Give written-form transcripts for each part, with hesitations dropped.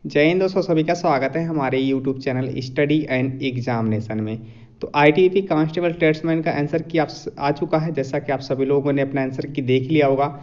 जय हिंद दोस्तों, सभी का स्वागत है हमारे YouTube channel study and examination में। तो आईटीबीपी कांस्टेबल ट्रेड्समैन का आंसर की आप आ चुका है, जैसा कि आप सभी लोगों ने अपना आंसर की देख लिया होगा।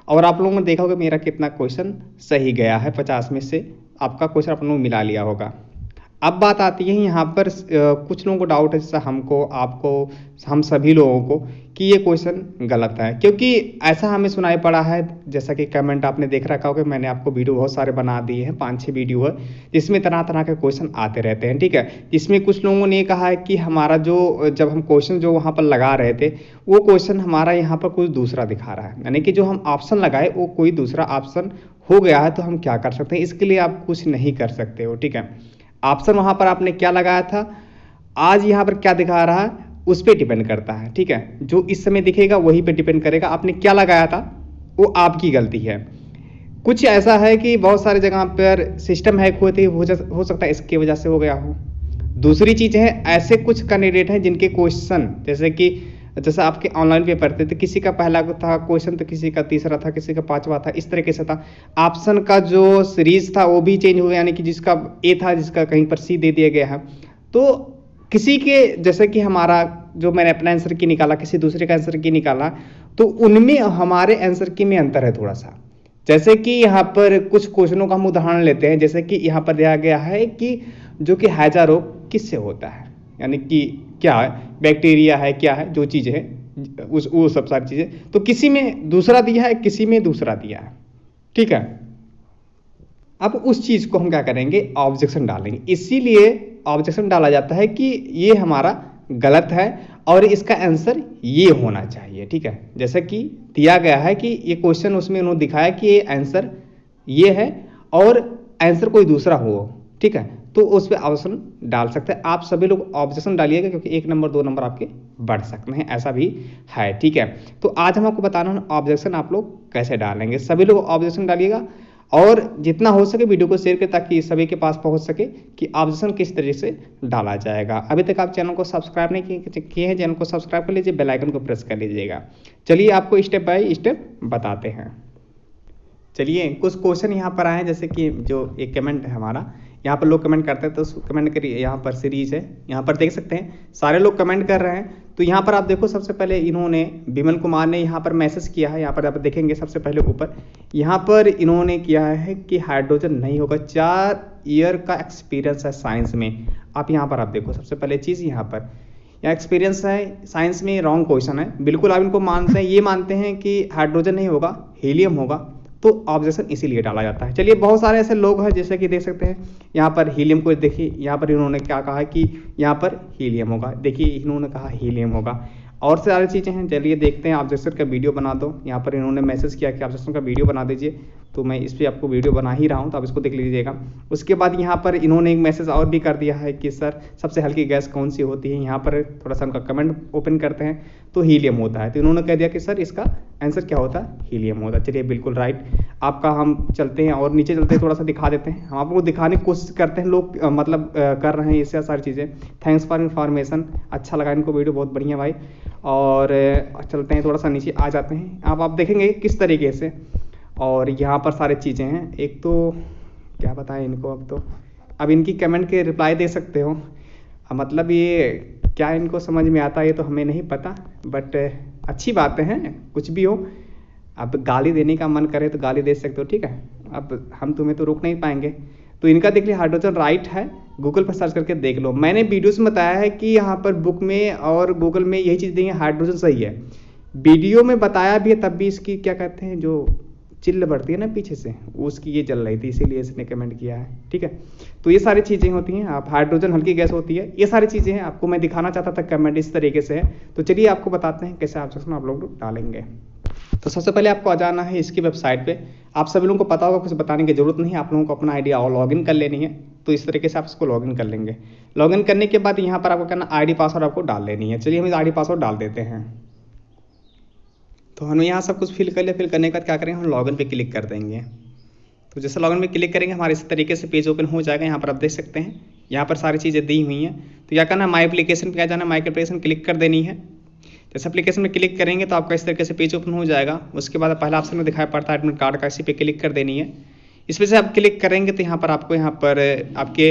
और आप लोगों ने देखा होगा मेरा कितना क्वेश्चन सही गया है। 50 में से आपका क्वेश्चन आप लोगों ने मिला लिया होगा। अब बात आती है यहाँ पर कुछ लोगों को डाउट है, जैसा हमको, आपको, हम सभी लोगों को, कि ये क्वेश्चन गलत है, क्योंकि ऐसा हमें सुनाई पड़ा है। जैसा कि कमेंट आपने देख रखा होगा, मैंने आपको वीडियो बहुत सारे बना दिए हैं, 5-6 वीडियो है जिसमें तरह तरह के क्वेश्चन आते रहते हैं। ठीक है, इसमें कुछ लोगों ने कहा है कि हमारा जो जब हम क्वेश्चन जो वहाँ पर लगा रहे थे, वो क्वेश्चन हमारा यहाँ पर कुछ दूसरा दिखा रहा है, यानी कि जो हम ऑप्शन लगाए वो कोई दूसरा ऑप्शन हो गया है। तो हम क्या कर सकते हैं, इसके लिए आप कुछ नहीं कर सकते हो। ठीक है, ऑप्शन वहां पर आपने क्या लगाया था, आज यहाँ पर क्या दिखा रहा है उस पर डिपेंड करता है। ठीक है, जो इस समय दिखेगा वही पे डिपेंड करेगा। आपने क्या लगाया था वो आपकी गलती है। कुछ ऐसा है कि बहुत सारे जगह पर सिस्टम हैक हुए थे, हो सकता है इसकी वजह से हो गया हो। दूसरी चीज है, ऐसे कुछ कैंडिडेट हैं जिनके क्वेश्चन, जैसा आपके ऑनलाइन पेपर थे, तो किसी का पहला था क्वेश्चन, तो किसी का तीसरा था, किसी का पांचवा था, इस तरीके से था। ऑप्शन का जो सीरीज था वो भी चेंज हुआ, यानी कि जिसका ए था जिसका कहीं पर सी दे दिया गया है। तो किसी के, जैसे कि हमारा जो मैंने अपना आंसर की निकाला, किसी दूसरे का आंसर की निकाला, तो उनमें हमारे आंसर की में अंतर है थोड़ा सा। जैसे कि यहाँ पर कुछ क्वेश्चनों का हम उदाहरण लेते हैं, जैसे कि यहाँ पर दिया गया है कि जो कि हैजा रोग किससे होता है, यानी कि क्या है, बैक्टीरिया है, क्या है, जो चीज़ है उस वो सब सारी चीज़ें। तो किसी में दूसरा दिया है, किसी में दूसरा दिया है। ठीक है, अब उस चीज़ को हम क्या करेंगे, ऑब्जेक्शन डालेंगे। इसीलिए ऑब्जेक्शन डाला जाता है कि ये हमारा गलत है और इसका आंसर ये होना चाहिए। ठीक है, जैसे कि दिया गया है कि ये क्वेश्चन, उसमें उन्होंने दिखाया कि ये आंसर ये है और आंसर कोई दूसरा हो। ठीक है, तो उस पर ऑब्जेक्शन डाल सकते हैं। आप सभी लोग ऑब्जेक्शन डालिएगा, क्योंकि 1 नंबर 2 नंबर आपके बढ़ सकते हैं, ऐसा भी है। ठीक है, तो आज हम आपको बताना है ऑब्जेक्शन आप लोग कैसे डालेंगे। सभी लोग ऑब्जेक्शन डालिएगा और जितना हो सके वीडियो को शेयर करें, ताकि सभी के पास पहुंच सके कि ऑब्जेक्शन किस तरीके से डाला जाएगा। अभी तक आप चैनल को सब्सक्राइब नहीं किए हैं, चैनल को सब्सक्राइब कर लीजिए, बेल आइकन को प्रेस कर लीजिएगा। चलिए आपको स्टेप बाय स्टेप बताते हैं। चलिए, कुछ क्वेश्चन यहाँ पर आए हैं, जैसे कि जो एक कमेंट है हमारा, यहाँ पर लोग कमेंट करते हैं, तो कमेंट करिए। यहाँ पर सीरीज है, यहाँ पर देख सकते हैं सारे लोग कमेंट कर रहे हैं। तो यहाँ पर आप देखो, सबसे पहले इन्होंने, विमल कुमार ने यहाँ पर मैसेज किया है। यहाँ पर आप देखेंगे सबसे पहले ऊपर, यहाँ पर इन्होंने किया है कि हाइड्रोजन नहीं होगा, 4 ईयर का एक्सपीरियंस है साइंस में। आप यहाँ पर आप देखो, सबसे पहले चीज़ यहाँ पर या एक्सपीरियंस है साइंस में, रॉन्ग क्वेश्चन है बिल्कुल। आप इनको मानते हैं, ये मानते हैं कि हाइड्रोजन नहीं होगा, हीलियम होगा, तो ऑब्जेक्शन इसीलिए डाला जाता है। चलिए, बहुत सारे ऐसे लोग हैं, जैसे कि देख सकते हैं यहाँ पर हीलियम को देखिए, यहाँ पर इन्होंने क्या कहा कि यहाँ पर हीलियम होगा, देखिए इन्होंने कहा हीलियम होगा, और सारी चीज़ें हैं। चलिए देखते हैं, ऑब्जेक्शन का वीडियो बना दो। यहाँ पर इन्होंने मैसेज किया कि ऑब्जेक्शन का वीडियो बना दीजिए, तो मैं इस पर आपको वीडियो बना ही रहा हूँ, तो आप इसको देख लीजिएगा। उसके बाद यहाँ पर इन्होंने एक मैसेज और भी कर दिया है कि सर सबसे हल्की गैस कौन सी होती है। यहाँ पर थोड़ा सा उनका कमेंट ओपन करते हैं, तो हीलियम होता है। तो इन्होंने कह दिया कि सर इसका आंसर क्या होता है, हीलियम होता है। चलिए, बिल्कुल राइट आपका। हम चलते हैं और नीचे चलते हैं, थोड़ा सा दिखा देते हैं, हम आपको दिखाने की कोशिश करते हैं। लोग कर रहे हैं इससे सारी चीज़ें। थैंक्स फॉर इन्फॉर्मेशन, अच्छा लगा इनको वीडियो, बहुत बढ़िया भाई। और चलते हैं, थोड़ा सा नीचे आ जाते हैं। आप देखेंगे किस तरीके से, और यहाँ पर सारी चीज़ें हैं। एक तो क्या बताएं इनको, अब इनकी कमेंट के रिप्लाई दे सकते हो। मतलब ये क्या इनको समझ में आता है ये तो हमें नहीं पता, बट अच्छी बातें हैं, कुछ भी हो। अब गाली देने का मन करे तो गाली दे सकते हो, ठीक है। अब हम तुम्हें तो रोक नहीं पाएंगे। तो इनका देख लिया, हाइड्रोजन राइट है, गूगल पर सर्च करके देख लो। मैंने वीडियोस में बताया है कि यहाँ पर बुक में और गूगल में यही चीज़ दी है, हाइड्रोजन सही है। वीडियो में बताया भी है, तब भी इसकी क्या कहते हैं, जो चिल्ल बढ़ती है ना पीछे से, उसकी ये जल रही थी, इसीलिए इसने कमेंट किया है। ठीक है, तो ये सारी चीज़ें होती हैं। आप हाइड्रोजन हल्की गैस होती है, ये सारी चीज़ें हैं, आपको मैं दिखाना चाहता था, कमेंट इस तरीके से है। तो चलिए आपको बताते हैं कैसे ऑब्जेक्शन आप लोग डालेंगे। तो सबसे पहले आपको आ जाना है इसकी वेबसाइट पे। आप सभी लोगों को पता होगा, कुछ बताने की जरूरत नहीं है, आप लोगों को अपना आईडी और लॉगिन कर लेनी है। तो इस तरीके से आप इसको लॉगिन कर लेंगे। लॉगिन करने के बाद यहाँ पर आपको करना, आईडी पासवर्ड आपको डाल लेनी है। चलिए हम आईडी पासवर्ड डाल देते हैं। तो हम यहाँ सब कुछ फिल कर ले, फिल करने के बाद क्या करेंगे, हम लॉगिन पे क्लिक कर देंगे। तो जैसे लॉगिन पे क्लिक करेंगे, हमारे इस तरीके से पेज ओपन हो जाएगा। यहाँ पर आप देख सकते हैं, यहाँ पर सारी चीज़ें दी हुई हैं। तो क्या करना है, माई एप्लीकेशन पे आ जाना, माई एप्लीकेशन क्लिक कर देनी है। जैसे एप्लीकेशन में क्लिक करेंगे तो आपका इस तरीके से पेज ओपन हो जाएगा। उसके बाद पहला ऑप्शन में दिखाई पड़ता है एडमिट कार्ड का, इसी पे क्लिक कर देनी है। इस पर से आप क्लिक करेंगे तो यहाँ पर आपको यहाँ पर आपके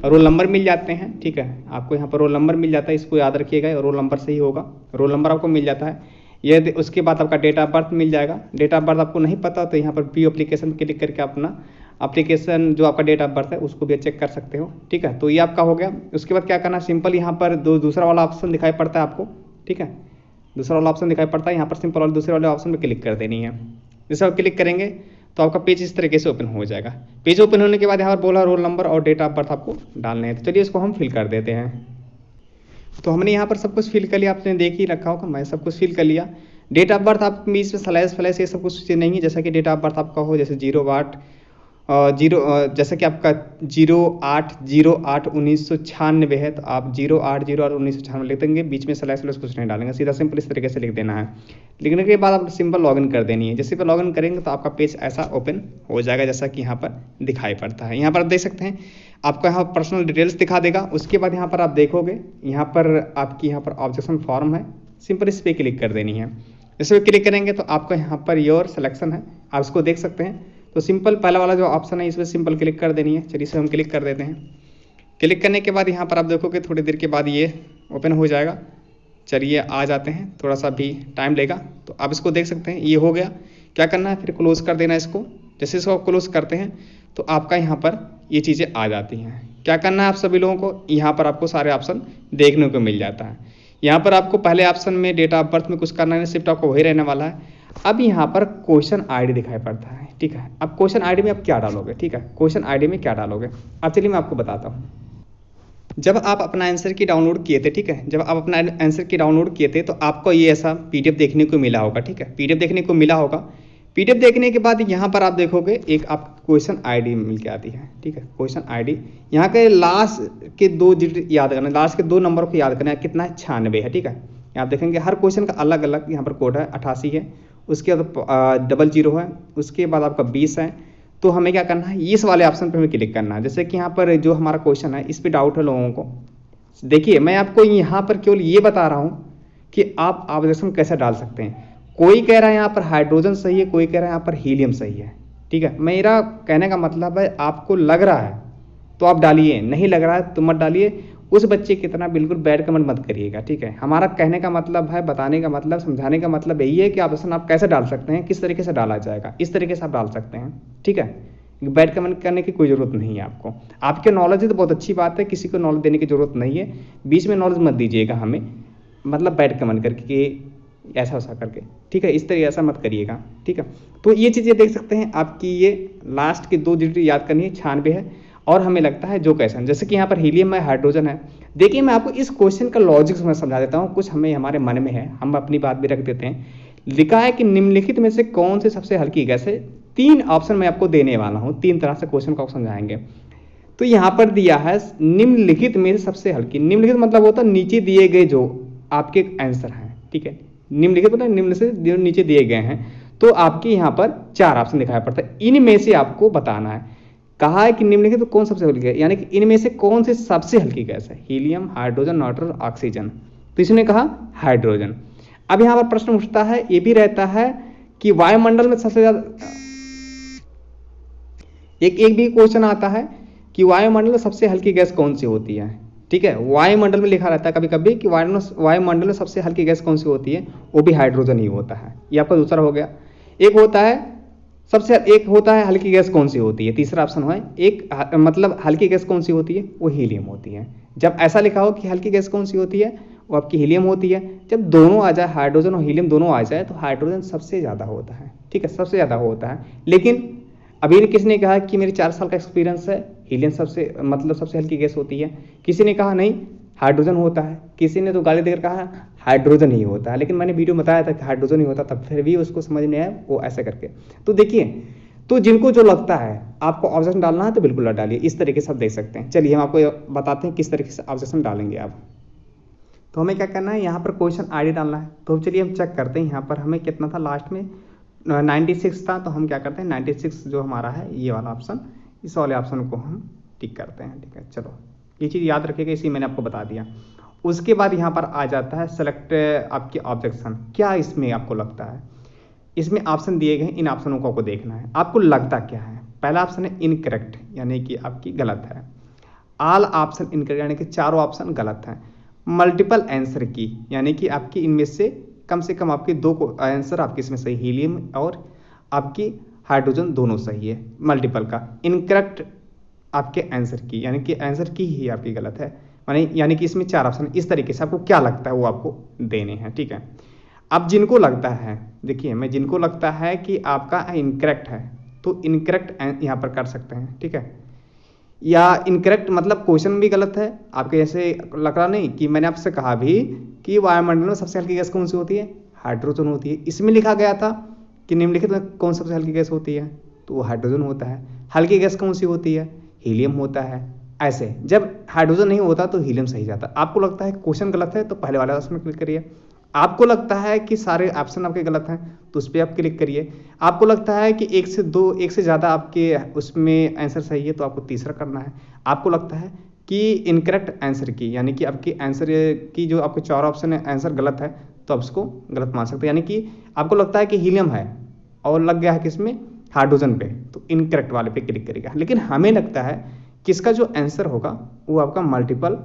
रोल नंबर मिल जाते हैं। ठीक है, आपको यहाँ पर रोल नंबर मिल जाता है, इसको याद रखिएगा, रोल नंबर से ही होगा, रोल नंबर आपको मिल जाता है। ये उसके बाद आपका डेट ऑफ बर्थ मिल जाएगा। डेट ऑफ बर्थ आपको नहीं पता तो यहाँ पर व्यू एप्लीकेशन क्लिक करके अपना एप्लीकेशन जो आपका डेट ऑफ बर्थ है उसको भी चेक कर सकते हो। ठीक है, तो ये आपका हो गया। उसके बाद क्या करना, सिंपल यहाँ पर दूसरा वाला ऑप्शन दिखाई पड़ता है आपको। ठीक है, दूसरा वाला ऑप्शन दिखाई पड़ता है, यहाँ पर सिंपल वाले दूसरे वाले ऑप्शन पर क्लिक कर देनी है। जैसे आप क्लिक करेंगे तो आपका पेज इस तरीके से ओपन हो जाएगा। पेज ओपन होने के बाद यहाँ पर बोला रोल नंबर और डेट ऑफ बर्थ आपको डालने हैं। तो चलिए इसको हम फिल कर देते हैं। तो हमने यहाँ पर सब कुछ फिल कर लिया, आपने देख ही रखा होगा, मैं सब कुछ फिल कर लिया। डेट ऑफ बर्थ आप बीच में स्लैश फ्लैश ये सब कुछ चीज़ नहीं है। जैसा कि डेट ऑफ बर्थ आपका हो जैसे 0 जैसे कि आपका 08/08/1996 है तो आप 08/08/1996 लिख देंगे, बीच में स्लैश फ्लैश कुछ नहीं डालेंगे, सीधा सिंपल इस तरीके से लिख देना है। लिखने के बाद आप सिंपल लॉगिन कर देनी है। जैसे पर लॉगिन करेंगे तो आपका पेज ऐसा ओपन हो जाएगा जैसा कि यहाँ पर दिखाई पड़ता है। यहाँ पर आप देख सकते हैं आपको यहाँ पर्सनल डिटेल्स दिखा देगा। उसके बाद यहाँ पर आप देखोगे यहाँ पर आपकी यहाँ पर ऑब्जेक्शन फॉर्म है, सिंपल इस पर क्लिक कर देनी है। इस पर क्लिक करेंगे तो आपको यहाँ पर योर सिलेक्शन है, आप इसको देख सकते हैं। तो सिंपल पहला वाला जो ऑप्शन है इस पर सिंपल क्लिक कर देनी है। चलिए इसे हम क्लिक कर देते हैं। क्लिक करने के बाद यहाँ पर आप देखोगे थोड़ी देर के बाद ये ओपन हो जाएगा। चलिए आ जाते हैं, थोड़ा सा भी टाइम लेगा। तो आप इसको देख सकते हैं, ये हो गया। क्या करना है, फिर क्लोज कर देना इसको। जैसे इसको क्लोज करते हैं तो आपका यहाँ पर ये चीज़ें आ जाती हैं। क्या करना है आप सभी लोगों को, यहाँ पर आपको सारे ऑप्शन देखने को मिल जाता है। यहाँ पर आपको पहले ऑप्शन में डेट ऑफ बर्थ में कुछ करना है, शिफ्ट आपको वही रहने वाला है। अब यहाँ पर क्वेश्चन आईडी दिखाई पड़ता है। ठीक है, अब क्वेश्चन आईडी में आप क्या डालोगे। ठीक है, क्वेश्चन आईडी में क्या डालोगे अब चलिए मैं आपको बताता हूँ। जब आप अपना आंसर की डाउनलोड किए थे, ठीक है, जब आप अपना आंसर की डाउनलोड किए थे तो आपको ये ऐसा पीडीएफ देखने को मिला होगा। ठीक है, पीडीएफ देखने को मिला होगा। पीडीएफ देखने के बाद यहाँ पर आप देखोगे एक आपको क्वेश्चन आईडी मिल के आती है। ठीक है, क्वेश्चन आईडी यहाँ के लास्ट के 2 डिजिट याद करना, लास्ट के 2 नंबर को याद करना है, कितना है 96 है। ठीक है, आप देखेंगे हर क्वेश्चन का अलग अलग यहाँ पर कोड है, 88 है, उसके बाद 00 है, उसके बाद आपका 20 है। तो हमें क्या करना है, इस वाले ऑप्शन पर हमें क्लिक करना है। जैसे कि यहाँ पर जो हमारा क्वेश्चन है इस पर डाउट है लोगों को, देखिए मैं आपको यहाँ पर केवल ये बता रहा हूँ कि आप ऑब्जेक्शन कैसे डाल सकते हैं। कोई कह रहा है यहाँ पर हाइड्रोजन सही है, कोई कह रहा है यहाँ पर हीलियम सही है। ठीक है, मेरा कहने का मतलब है आपको लग रहा है तो आप डालिए, नहीं लग रहा है तो मत डालिए। उस बच्चे की तरह बिल्कुल बैड कमेंट मत करिएगा। ठीक है, हमारा कहने का मतलब है, बताने का मतलब, समझाने का मतलब यही है कि ऑब्जेक्शन आप कैसे डाल सकते हैं, किस तरीके से डाला जाएगा, इस तरीके से आप डाल सकते हैं। ठीक है, बैड कमेंट करने की कोई ज़रूरत नहीं है आपको। आपके नॉलेज है तो बहुत अच्छी बात है, किसी को नॉलेज देने की ज़रूरत नहीं है। बीच में नॉलेज मत दीजिएगा हमें, मतलब बैड कमेंट करके ऐसा वैसा करके। ठीक है, इस तरीके ऐसा मत करिएगा। ठीक है, तो ये चीज़ें देख सकते हैं आपकी ये लास्ट के 2 डिजिट याद करनी है, 96 है और हमें लगता है जो कैसन, जैसे कि यहाँ पर हीलियम है, हाइड्रोजन है। देखिए मैं आपको इस क्वेश्चन का लॉजिक मैं समझा देता हूँ, कुछ हमें हमारे मन में है, हम अपनी बात भी रख देते हैं। लिखा है कि निम्नलिखित में से कौन से सबसे हल्की गैस है। 3 ऑप्शन मैं आपको देने वाला हूँ, 3 तरह से क्वेश्चन को समझाएंगे। तो यहाँ पर दिया है निम्नलिखित में से सबसे हल्की। निम्नलिखित मतलब होता है नीचे दिए गए जो आपके आंसर हैं। ठीक है, निम्नलिखित मतलब निम्न से जो नीचे दिए गए हैं। तो आपके यहाँ पर 4 ऑप्शन दिखाई पड़ता है, इनमें से आपको बताना है। कहा है कि निम्नलिखित तो कौन सबसे हल्की है, यानी कि इनमें से कौन से सबसे हल्की गैस है, हीलियम, हाइड्रोजन, नाइट्रोजन, ऑक्सीजन। तो इसने कहा हाइड्रोजन। अब यहाँ पर प्रश्न उठता है, ये भी रहता है कि वायुमंडल में सबसे ज्यादा, एक भी क्वेश्चन आता है कि वायुमंडल में सबसे हल्की गैस कौन सी होती है। ठीक है, वायुमंडल में लिखा रहता है कभी कभी कि वायुमंडल में सबसे हल्की गैस कौन सी होती है, वो भी हाइड्रोजन ही होता है। ये आपका दूसरा हो गया। एक होता है हल्की गैस कौन सी होती है, तीसरा ऑप्शन है एक मतलब हल्की गैस कौन सी होती है, वो हीलियम होती है। जब ऐसा लिखा हो कि हल्की गैस कौन सी होती है, वो आपकी हीलियम होती है। जब दोनों आ जाए, हाइड्रोजन और हीलियम दोनों आ जाए, तो हाइड्रोजन सबसे ज़्यादा होता है। ठीक है, सबसे ज़्यादा होता है। लेकिन अभी किसने कहा कि मेरे 4 साल का एक्सपीरियंस है, हीलियम सबसे हल्की गैस होती है। किसी ने कहा नहीं हाइड्रोजन होता है, किसी ने तो गाली देकर कहा हाइड्रोजन ही होता है। लेकिन मैंने वीडियो बताया था कि हाइड्रोजन ही होता, तब फिर भी उसको समझ नहीं आया, वो ऐसा करके। तो देखिए, तो जिनको जो लगता है आपको ऑब्जेक्शन डालना है तो बिल्कुल डालिए, इस तरीके से आप देख सकते हैं। चलिए हम आपको बताते हैं किस तरीके से ऑब्जेक्शन डालेंगे आप। तो हमें क्या करना है, यहाँ पर क्वेश्चन आईडी डालना है। तो चलिए हम चेक करते हैं, यहाँ पर हमें कितना था, लास्ट में 96 था। तो हम क्या करते हैं, 96 जो हमारा है ये वाला ऑप्शन, इस वाले ऑप्शन को हम टिक करते हैं। ठीक है, चलो ये चीज़ याद रखिएगा, इसी मैंने आपको बता दिया। उसके बाद यहाँ पर आ जाता है सेलेक्ट आपके ऑब्जेक्शन, क्या इसमें आपको लगता है। इसमें ऑप्शन दिए गए हैं, इन ऑप्शनों को आपको देखना है, आपको लगता क्या है। पहला ऑप्शन है इनकरेक्ट, यानी कि आपकी गलत है। ऑल ऑप्शन इनकरेक्ट, यानी कि चारों ऑप्शन गलत हैं। मल्टीपल आंसर की, यानी कि आपकी इनमें से कम आपके दो आंसर आपके इसमें सही, हीलियम और आपकी हाइड्रोजन दोनों सही है मल्टीपल का। इनकरेक्ट आपके आंसर की, यानी कि आंसर की ही आपकी गलत है, यानी कि इसमें 4 ऑप्शन। इस तरीके से आपको क्या लगता है वो आपको देने हैं, ठीक है। अब जिनको लगता है, देखिए मैं जिनको लगता है कि आपका इनकरेक्ट है तो इनकरेक्ट यहाँ पर कर सकते हैं, ठीक है। या इनकरेक्ट मतलब क्वेश्चन भी गलत है आपके, जैसे लग रहा नहीं कि मैंने आपसे कहा भी कि वायुमंडल में सबसे हल्की गैस कौन सी होती है, हाइड्रोजन होती है। इसमें लिखा गया था कि निम्नलिखित में कौन सबसे हल्की गैस होती है, तो वो हाइड्रोजन होता है। हल्की गैस कौन सी होती है, हीलियम होता है। ऐसे जब हाइड्रोजन नहीं होता तो हीलियम सही जाता। आपको लगता है क्वेश्चन गलत है तो पहले वाले ऑप्शन में क्लिक करिए। आपको लगता है कि सारे ऑप्शन आपके गलत हैं तो उस पर आप क्लिक करिए। आपको लगता है कि एक से ज़्यादा आपके उसमें आंसर सही है तो आपको तीसरा करना है। आपको लगता है कि इनकरेक्ट आंसर की, यानी कि आपकी आंसर की जो आपके 4 ऑप्शन है आंसर गलत है तो आप उसको गलत मान सकते हैं। यानी कि आपको लगता है कि हीलियम है और लग गया है किसमें, हाइड्रोजन पे, तो इनकरेक्ट वाले पे क्लिक करेगा। लेकिन हमें लगता है कि इसका जो आंसर होगा वो आपका मल्टीपल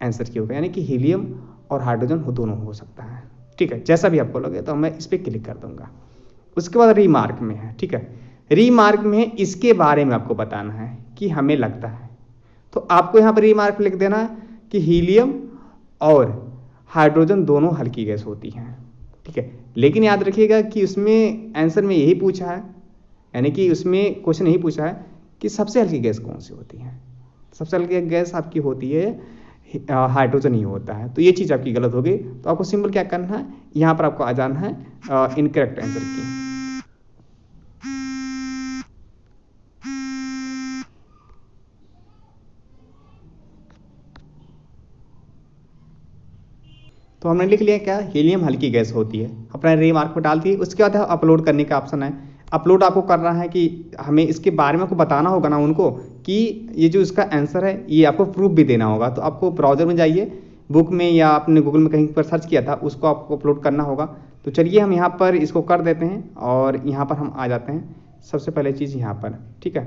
आंसर की होगा, यानी कि हीलियम और हाइड्रोजन दोनों हो सकता है, ठीक है। जैसा भी आपको लगे तो मैं इस पर क्लिक कर दूंगा। उसके बाद रीमार्क में है, ठीक है। रीमार्क में इसके बारे में आपको बताना है कि हमें लगता है, तो आपको यहाँ पर रीमार्क लिख देना है कि हीलियम और हाइड्रोजन दोनों हल्की गैस होती हैं, ठीक है। लेकिन याद रखिएगा कि उसमें आंसर में यही पूछा है, यानी कि उसमें क्वेश्चन यही पूछा है कि सबसे हल्की गैस कौन सी होती है। सबसे हल्की गैस आपकी होती है हाइड्रोजन ही होता है, तो ये चीज़ आपकी गलत होगी। तो आपको सिंपल क्या करना है, यहाँ पर आपको आ जाना है इनकरेक्ट आंसर की। तो हमने लिख लिया क्या, हीलियम हल्की गैस होती है, अपना रीमार्क पर डाल दिए। उसके बाद अपलोड करने का ऑप्शन है। अपलोड आपको करना है कि हमें इसके बारे में आपको बताना होगा ना उनको कि ये जो इसका आंसर है ये आपको प्रूफ भी देना होगा। तो आपको ब्राउजर में जाइए, बुक में या आपने गूगल में कहीं पर सर्च किया था उसको आपको अपलोड करना होगा। तो चलिए हम यहाँ पर इसको कर देते हैं और यहाँ पर हम आ जाते हैं। सबसे पहले चीज़ यहाँ पर, ठीक है,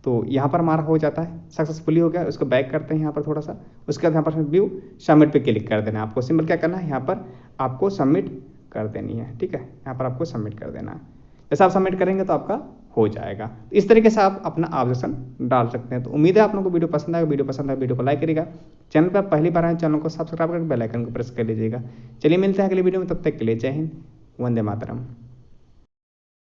तो यहाँ पर हमारा हो जाता है, सक्सेसफुली हो गया। उसको बैक करते हैं यहाँ पर थोड़ा सा। उसके बाद यहाँ पर व्यू सबमिट पे क्लिक कर देना है। आपको सिंपल क्या करना है, यहाँ पर आपको सबमिट कर देनी है, ठीक है। यहाँ पर आपको सबमिट कर देना है। जैसा आप सबमिट करेंगे तो आपका हो जाएगा। इस तरीके से आप अपना ऑब्जेक्शन डाल सकते हैं। तो उम्मीद है आप लोगों को वीडियो पसंद आएगा। वीडियो पसंद आए वीडियो को लाइक करिएगा। चैनल पर पहली बार आए चैनल को सब्सक्राइब करके बेल आइकन को प्रेस कर लीजिएगा। चलिए मिलते हैं अगली वीडियो में, तब तक के लिए जय हिंद, वंदे मातरम।